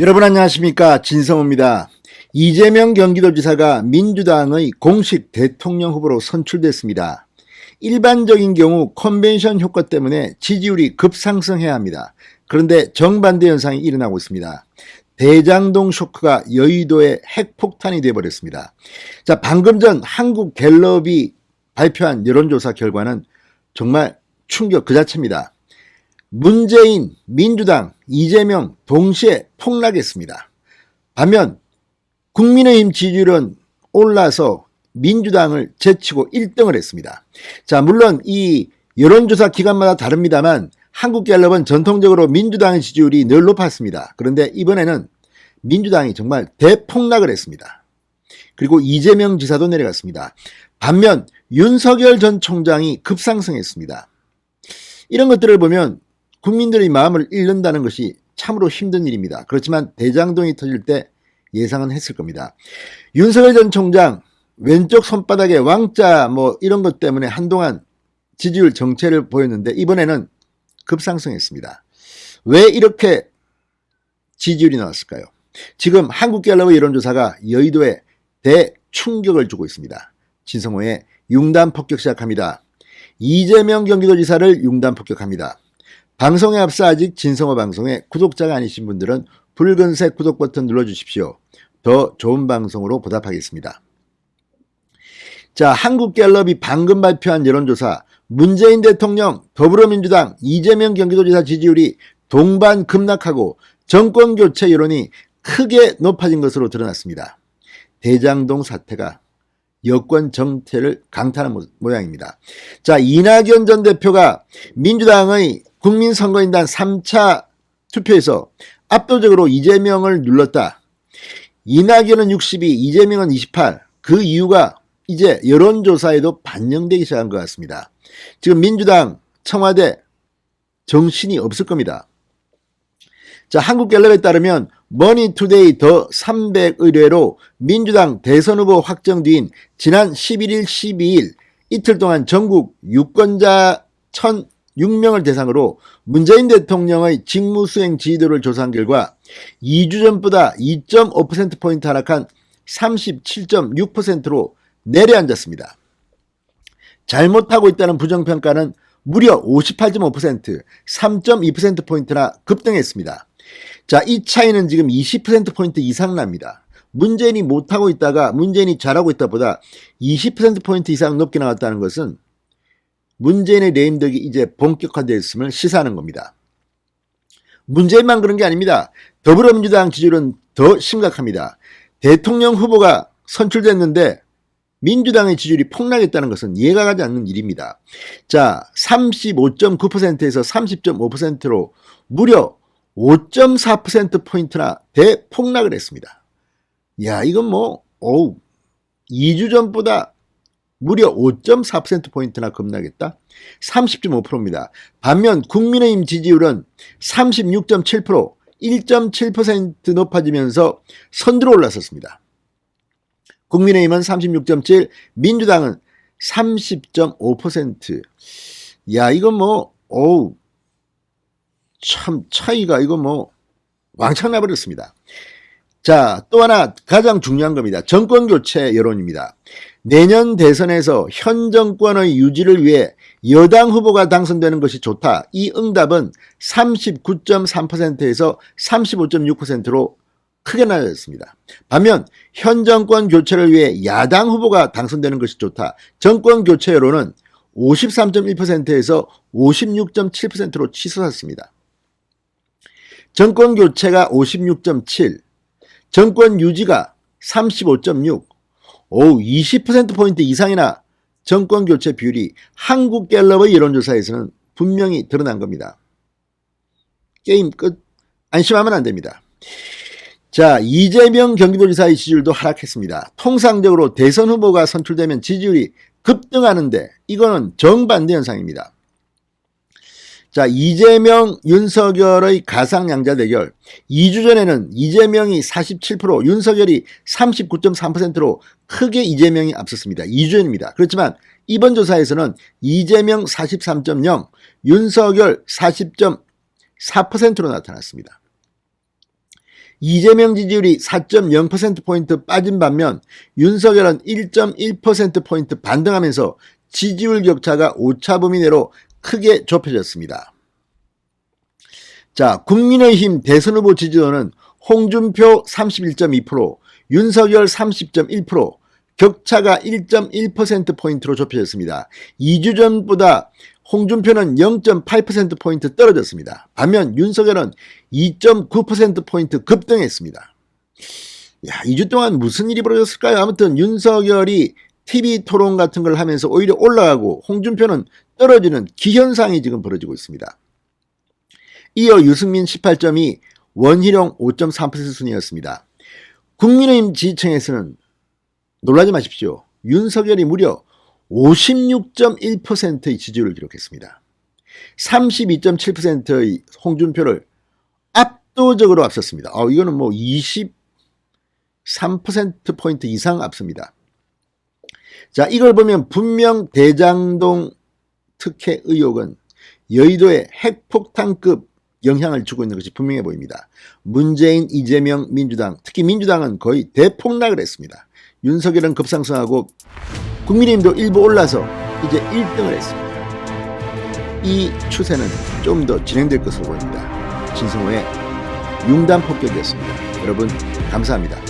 여러분 안녕하십니까, 진성호입니다. 이재명 경기도지사가 민주당의 공식 대통령 후보로 선출됐습니다. 일반적인 경우 컨벤션 효과 때문에 지지율이 급상승해야 합니다. 그런데 정반대 현상이 일어나고 있습니다. 대장동 쇼크가 여의도의 핵폭탄이 되어버렸습니다. 자, 방금 전 한국갤럽이 발표한 여론조사 결과는 정말 충격 그 자체입니다. 문재인, 민주당, 이재명 동시에 폭락했습니다. 반면 국민의힘 지지율은 올라서 민주당을 제치고 1등을 했습니다. 자, 물론 이 여론조사 기간마다 다릅니다만 한국갤럽은 전통적으로 민주당의 지지율이 늘 높았습니다. 그런데 이번에는 민주당이 정말 대폭락을 했습니다. 그리고 이재명 지사도 내려갔습니다. 반면 윤석열 전 총장이 급상승했습니다. 이런 것들을 보면 국민들의 마음을 잃는다는 것이 참으로 힘든 일입니다. 그렇지만 대장동이 터질 때 예상은 했을 겁니다. 윤석열 전 총장 왼쪽 손바닥에 왕자 이런 것 때문에 한동안 지지율 정체를 보였는데 이번에는 급상승했습니다. 왜 이렇게 지지율이 나왔을까요? 지금 한국갤럽의 여론조사가 여의도에 대충격을 주고 있습니다. 진성호의 융단 폭격 시작합니다. 이재명 경기도지사를 융단 폭격합니다. 방송에 앞서 아직 진성호 방송에 구독자가 아니신 분들은 붉은색 구독 버튼 눌러주십시오. 더 좋은 방송으로 보답하겠습니다. 자, 한국갤럽이 방금 발표한 여론조사 문재인 대통령, 더불어민주당, 이재명 경기도지사 지지율이 동반 급락하고 정권교체 여론이 크게 높아진 것으로 드러났습니다. 대장동 사태가 여권 정체를 강타하는 모양입니다. 자, 이낙연 전 대표가 민주당의 국민선거인단 3차 투표에서 압도적으로 이재명을 눌렀다. 이낙연은 62, 이재명은 28. 그 이유가 이제 여론조사에도 반영되기 시작한 것 같습니다. 지금 민주당, 청와대 정신이 없을 겁니다. 자, 한국갤럽에 따르면 머니투데이 더 300 의뢰로 민주당 대선 후보 확정 뒤인 지난 11일, 12일 이틀 동안 전국 유권자 1,006명을 대상으로 문재인 대통령의 직무수행 지지도를 조사한 결과 2주 전보다 2.5%포인트 하락한 37.6%로 내려앉았습니다. 잘못하고 있다는 부정평가는 무려 58.5%, 3.2%포인트나 급등했습니다. 자, 이 차이는 지금 20%포인트 이상 납니다. 문재인이 못하고 있다가 문재인이 잘하고 있다보다 20%포인트 이상 높게 나왔다는 것은 문재인의 레임덕이 이제 본격화되었음을 시사하는 겁니다. 문재인만 그런 게 아닙니다. 더불어민주당 지지율은 더 심각합니다. 대통령 후보가 선출됐는데 민주당의 지지율이 폭락했다는 것은 이해가 가지 않는 일입니다. 자, 35.9%에서 30.5%로 무려 5.4%포인트나 대폭락을 했습니다. 야, 이건 2주 전보다 무려 5.4%포인트나 급락했다? 30.5%입니다. 반면 국민의힘 지지율은 36.7%, 1.7% 높아지면서 선두로 올라섰습니다. 국민의힘은 36.7, 민주당은 30.5%. 야, 이건 참 차이가 왕창 나버렸습니다. 자, 또 하나 가장 중요한 겁니다. 정권교체 여론입니다. 내년 대선에서 현 정권의 유지를 위해 여당 후보가 당선되는 것이 좋다. 이 응답은 39.3%에서 35.6%로 크게 낮아졌습니다. 반면 현 정권 교체를 위해 야당 후보가 당선되는 것이 좋다. 정권 교체 여론은 53.1%에서 56.7%로 치솟았습니다. 정권 교체가 56.7, 정권 유지가 35.6, 20%포인트 이상이나 정권 교체 비율이 한국갤럽의 여론조사에서는 분명히 드러난 겁니다. 게임 끝. 안심하면 안 됩니다. 자, 이재명 경기도지사의 지지율도 하락했습니다. 통상적으로 대선 후보가 선출되면 지지율이 급등하는데 이거는 정반대 현상입니다. 자, 이재명, 윤석열의 가상양자 대결. 2주 전에는 이재명이 47%, 윤석열이 39.3%로 크게 이재명이 앞섰습니다. 2주 전입니다. 그렇지만 이번 조사에서는 이재명 43.0, 윤석열 40.4%로 나타났습니다. 이재명 지지율이 4.0%포인트 빠진 반면 윤석열은 1.1%포인트 반등하면서 지지율 격차가 오차 범위 내로 크게 좁혀졌습니다. 자, 국민의힘 대선 후보 지지도는 홍준표 31.2%, 윤석열 30.1%, 격차가 1.1%포인트로 좁혀졌습니다. 2주 전보다 홍준표는 0.8%포인트 떨어졌습니다. 반면 윤석열은 2.9%포인트 급등했습니다. 2주 동안 무슨 일이 벌어졌을까요? 아무튼 윤석열이 TV 토론 같은 걸 하면서 오히려 올라가고 홍준표는 떨어지는 기현상이 지금 벌어지고 있습니다. 이어 유승민 18.2, 원희룡 5.3% 순이었습니다. 국민의힘 지지층에서는 놀라지 마십시오. 윤석열이 무려 56.1%의 지지율을 기록했습니다. 32.7%의 홍준표를 압도적으로 앞섰습니다. 이거는 뭐 23%포인트 이상 앞섭니다. 자, 이걸 보면 분명 대장동 특혜 의혹은 여의도의 핵폭탄급 영향을 주고 있는 것이 분명해 보입니다. 문재인, 이재명, 민주당, 특히 민주당은 거의 대폭락을 했습니다. 윤석열은 급상승하고 국민의힘도 일부 올라서 이제 1등을 했습니다. 이 추세는 좀 더 진행될 것으로 보입니다. 진성호의 융단 폭격이었습니다. 여러분 감사합니다.